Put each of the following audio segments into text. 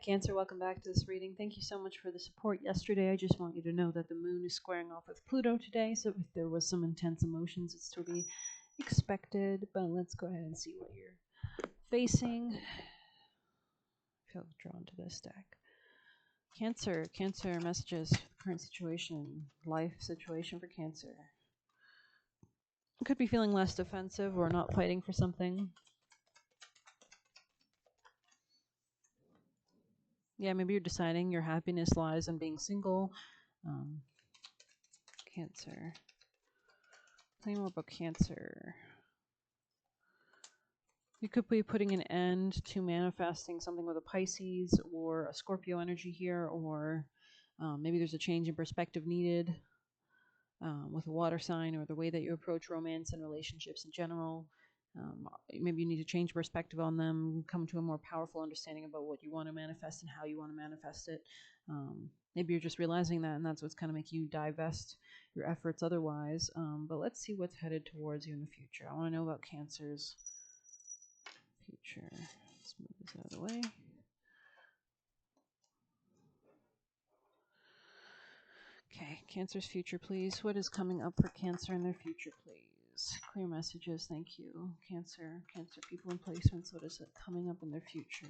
Cancer, welcome back to this reading. Thank you so much for the support yesterday. I just want you to know that the moon is squaring off with Pluto today, so if there was some intense emotions, it's to be expected. But let's go ahead and see what you're facing. I feel drawn to this deck. Cancer messages, current situation, life situation for Cancer. Could be feeling less defensive or not fighting for something. Yeah, maybe you're deciding your happiness lies in being single. Cancer. Tell me more about Cancer. You could be putting an end to manifesting something with a Pisces or a Scorpio energy here, or maybe there's a change in perspective needed with a water sign, or the way that you approach romance and relationships in general. Maybe you need to change perspective on them, come to a more powerful understanding about what you want to manifest and how you want to manifest it. Maybe you're just realizing that, and that's what's kind of making you divest your efforts otherwise. But let's see what's headed towards you in the future. I want to know about Cancer's future. Let's move this out of the way. Okay, Cancer's future, please. What is coming up for Cancer in their future, please? Clear messages, thank you. Cancer people and placements. What is it coming up in their future?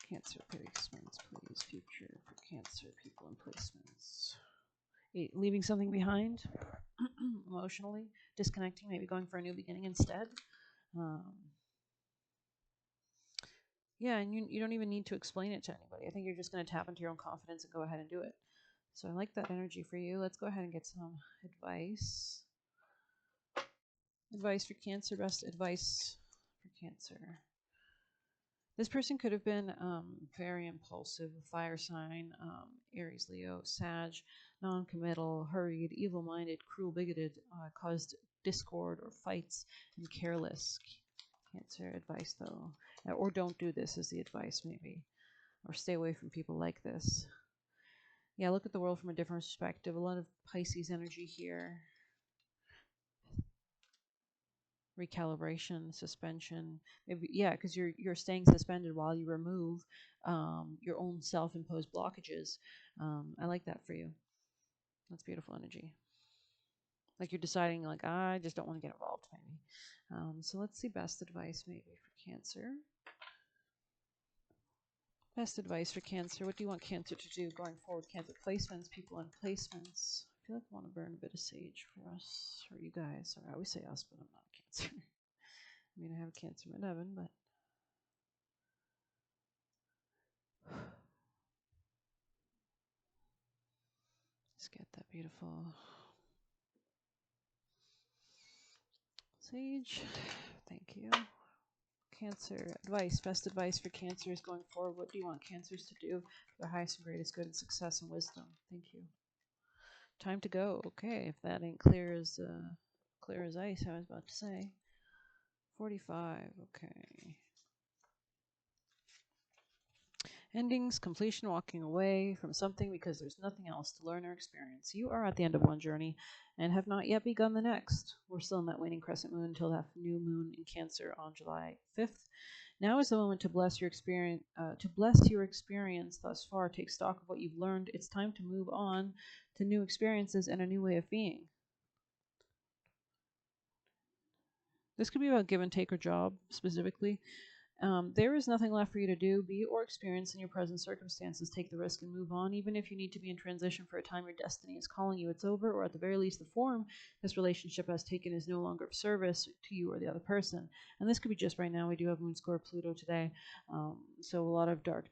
Cancer placements, please. Future for Cancer people and placements. Leaving something behind emotionally, disconnecting, maybe going for a new beginning instead. Yeah, and you don't even need to explain it to anybody. I think you're just going to tap into your own confidence and go ahead and do it. So I like that energy for you. Let's go ahead and get some advice. Advice for Cancer, best advice for Cancer. This person could have been very impulsive, fire sign, Aries, Leo, Sag, non-committal, hurried, evil-minded, cruel, bigoted, caused discord or fights, and careless. Cancer advice, though. Or don't do this is the advice, maybe. Or stay away from people like this. Yeah, look at the world from a different perspective. A lot of Pisces energy here. Recalibration, suspension. Maybe, yeah, because you're staying suspended while you remove your own self-imposed blockages. I like that for you. That's beautiful energy. Like you're deciding, like, I just don't want to get involved, maybe. So let's see best advice, maybe, for Cancer. Best advice for Cancer. What do you want Cancer to do going forward? Cancer placements, people and placements. I feel like I want to burn a bit of sage for us, or you guys. Or I always say us, but I'm not Cancer. I mean, I have a Cancer midheaven, but let's get that beautiful sage. Thank you. Cancer advice. Best advice for Cancers going forward. What do you want Cancers to do for their highest and greatest good and success and wisdom? Thank you. Time to go. Okay, if that ain't clear as ice, I was about to say. 45. Okay. Endings, completion, walking away from something because there's nothing else to learn or experience. You are at the end of one journey and have not yet begun the next. We're still in that waning crescent moon until that new moon in Cancer on July 5th. Now is the moment to bless your experience. Thus far. Take stock of what you've learned. It's time to move on to new experiences and a new way of being. This could be about give and take or job specifically. There is nothing left for you to do, be, or experience in your present circumstances. Take the risk and move on. Even if you need to be in transition for a time, your destiny is calling you. It's over, or at the very least, the form this relationship has taken is no longer of service to you or the other person. And this could be just right now. We do have Moon square Pluto today. So a lot of dark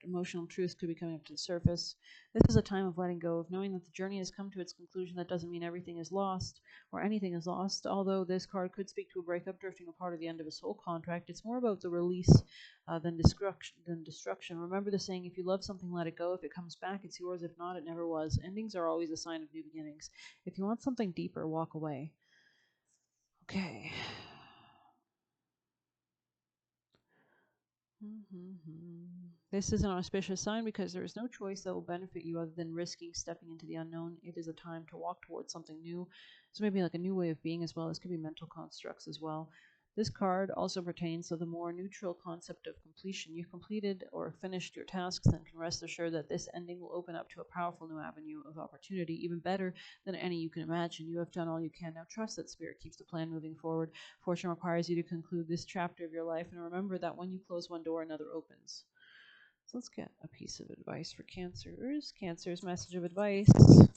emotional truths could be coming up to the surface. This is a time of letting go, of knowing that the journey has come to its conclusion. That doesn't mean everything is lost or anything is lost, although this card could speak to a breakup, drifting apart, or the end of a soul contract. It's more about the release than destruction. Remember the saying, if you love something, let it go. If it comes back, it's yours. If not, it never was. Endings are always a sign of new beginnings. If you want something deeper, walk away. Okay. This is an auspicious sign because there is no choice that will benefit you other than risking stepping into the unknown. It is a time to walk towards something new. So maybe like a new way of being as well. This could be mental constructs as well. This card also pertains to the more neutral concept of completion. You've completed or finished your tasks and can rest assured that this ending will open up to a powerful new avenue of opportunity, even better than any you can imagine. You have done all you can. Now trust that Spirit keeps the plan moving forward. Fortune requires you to conclude this chapter of your life, and remember that when you close one door, another opens. So let's get a piece of advice for Cancers. Cancer's message of advice.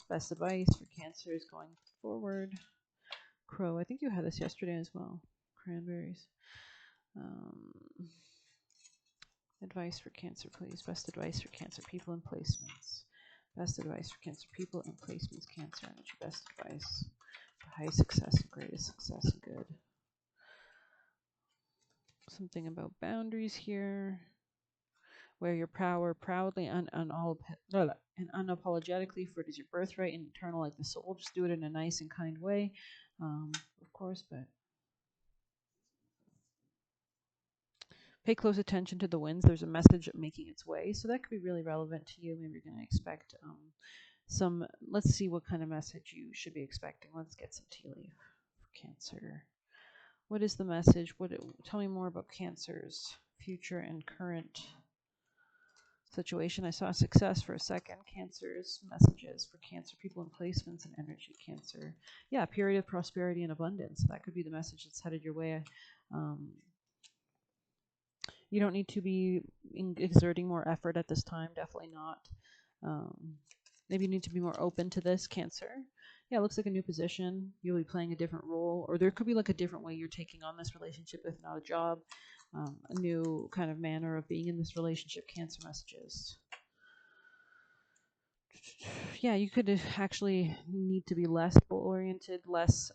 Best advice for Cancers going forward. Crow. I think you had this yesterday as well. Cranberries. Advice for Cancer, please. Best advice for Cancer people and placements. Best advice for Cancer people and placements. Cancer energy. Best advice for high success and greatest success and good. Something about boundaries here. Wear your power proudly and unapologetically, for it is your birthright and eternal like the soul. Just do it in a nice and kind way, of course, but pay close attention to the winds. There's a message making its way, so that could be really relevant to you. Maybe you're going to expect some. Let's see what kind of message you should be expecting. Let's get some tea leaf for Cancer. What is the message? Tell me more about Cancer's future and current situation. I saw success for a second. Cancer's messages for Cancer people and placements and energy. Cancer. Yeah, period of prosperity and abundance. That could be the message that's headed your way. You don't need to be exerting more effort at this time. Definitely not. Maybe you need to be more open to this, Cancer. Yeah, it looks like a new position. You'll be playing a different role, or there could be like a different way you're taking on this relationship, if not a job. A new kind of manner of being in this relationship. Cancer messages. Yeah, you could actually need to be less goal-oriented, less,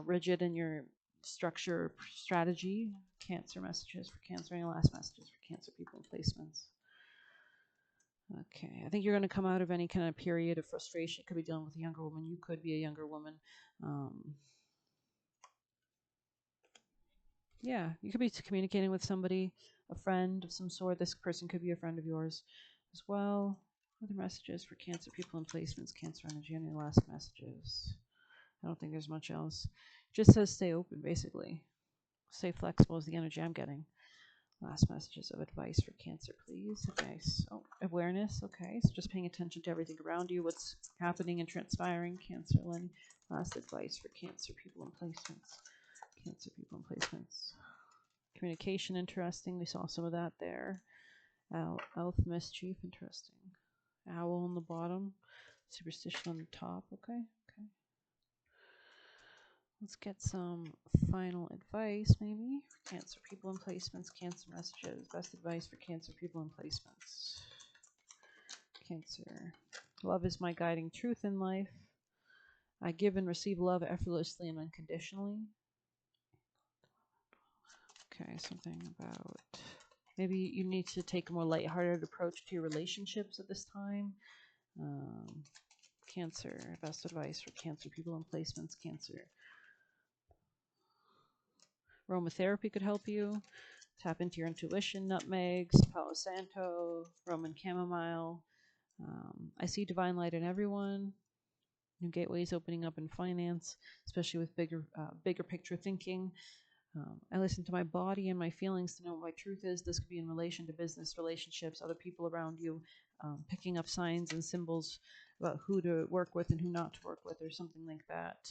rigid in your structure strategy. Cancer messages for Cancer. Any last messages for Cancer people and placements? Okay, I think you're going to come out of any kind of period of frustration. It could be dealing with a younger woman. You could be a younger woman. Yeah, you could be communicating with somebody, a friend of some sort. This person could be a friend of yours as well. Other messages for Cancer people and placements, Cancer energy. Any last messages? I don't think there's much else. Just says stay open, basically. Stay flexible is the energy I'm getting. Last messages of advice for Cancer, please. Advice. Oh, awareness. Okay, so just paying attention to everything around you, what's happening and transpiring. Cancer, Lenny. Last advice for Cancer people and placements. Cancer people and placements. Communication, interesting. We saw some of that there. Elf mischief, interesting. Owl on the bottom. Superstition on the top. Okay. Let's get some final advice, maybe, for Cancer people and placements. Cancer messages. Best advice for Cancer people and placements. Cancer. Love is my guiding truth in life. I give and receive love effortlessly and unconditionally. Okay, something about maybe you need to take a more lighthearted approach to your relationships at this time. Cancer. Best advice for Cancer people and placements. Cancer. Aromatherapy could help you. Tap into your intuition. Nutmegs, Palo Santo, Roman chamomile. I see divine light in everyone. New gateways opening up in finance, especially with bigger picture thinking. I listen to my body and my feelings to know what my truth is. This could be in relation to business, relationships, other people around you, picking up signs and symbols about who to work with and who not to work with, or something like that.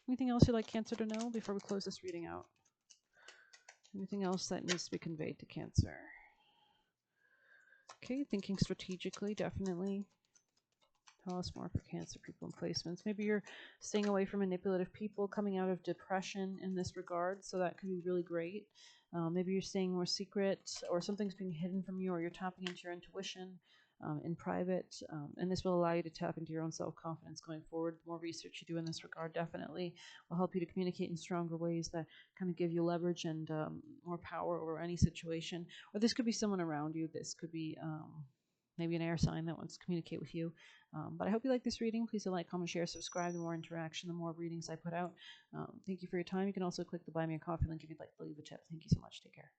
Anything else you'd like Cancer to know before we close this reading out? Anything else that needs to be conveyed to Cancer? Okay, thinking strategically, definitely. Tell us more for Cancer people and placements. Maybe you're staying away from manipulative people, coming out of depression in this regard, so that could be really great. Maybe you're staying more secret, or something's being hidden from you, or you're tapping into your intuition in private, and this will allow you to tap into your own self-confidence going forward. The more research you do in this regard definitely will help you to communicate in stronger ways that kind of give you leverage and more power over any situation. Or this could be someone around you. This could be maybe an air sign that wants to communicate with you. But I hope you like this reading. Please like, comment, share, subscribe. The more interaction, the more readings I put out. Thank you for your time. You can also click the Buy Me a Coffee link if you'd like to leave a tip. Thank you so much. Take care.